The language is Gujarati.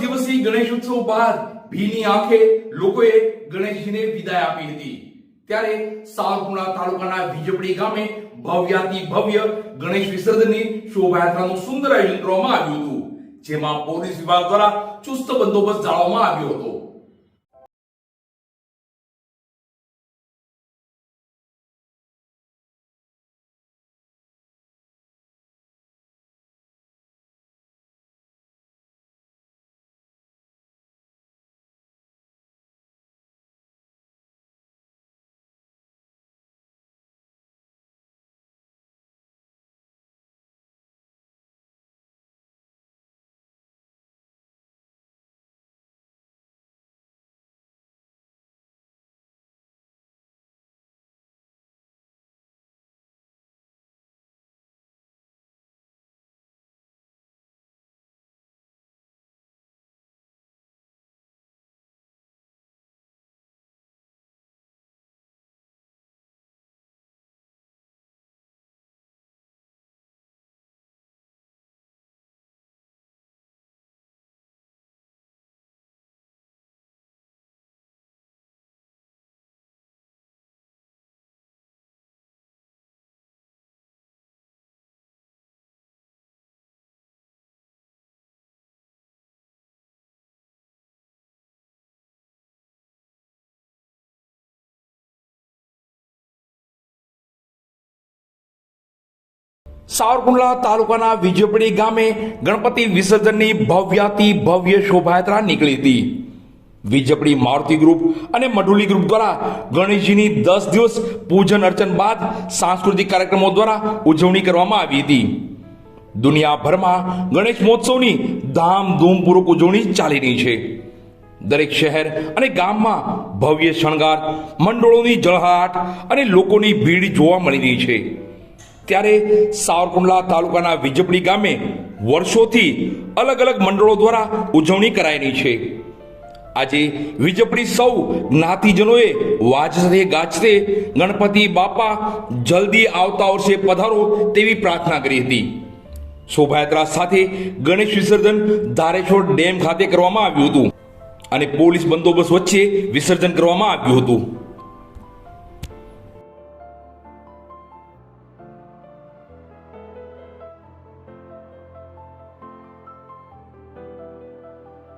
દિવસીય ગણેશ ઉત્સવ બાદ ભીની આંખે લોકોએ ગણેશજીને વિદાય આપી હતી। ત્યારે સાવરકુંડલા તાલુકાના વિજપડી ગામે ભવ્યાતિ ભવ્ય ગણેશ વિસર્જનની શોભાયાત્રાનું સુંદર આયોજન કરવામાં આવ્યું હતું, જેમાં પોલીસ વિભાગ દ્વારા ચુસ્ત બંદોબસ્ત જાળવવામાં આવ્યો હતો। સાવરકુંડલા તાલુકાના વિજપડી ગામે ગણપતિ વિસર્જનની ભવ્યાતિ ભવ્ય શોભાયાત્રા નીકળી હતી। વિજપડી મારુતિ ગ્રુપ અને મઢુલી ગ્રુપ દ્વારા ગણેશજીની 10 દિવસ પૂજન અર્ચન બાદ સાંસ્કૃતિક કાર્યક્રમો દ્વારા ઉજવણી કરવામાં આવી હતી। દુનિયાભરમાં ગણેશ મહોત્સવની ધામધૂમપૂર્વક ઉજવણી ચાલી રહી છે। દરેક શહેર અને ગામમાં ભવ્ય શણગાર, મંડળોની ઝળહળાટ અને લોકોની ભીડ જોવા મળી રહી છે। ત્યારે સાવરકુંડલા તાલુકાના વિજપડી ગામે વર્ષોથી અલગ અલગ મંડળો દ્વારા ઉજવણી કરાઈ રહી છે। આજે વિજપડી સૌ જ્ઞાતિજનોએ વાજ સાથે ગાજતે ગણપતિ બાપા જલ્દી આવતા વર્ષે પધારો તેવી પ્રાર્થના કરી હતી। શોભાયાત્રા સાથે ગણેશ વિસર્જન ધારેશ્વર ડેમ ખાતે કરવામાં આવ્યું હતું અને પોલીસ બંદોબસ્ત વચ્ચે વિસર્જન કરવામાં આવ્યું હતું।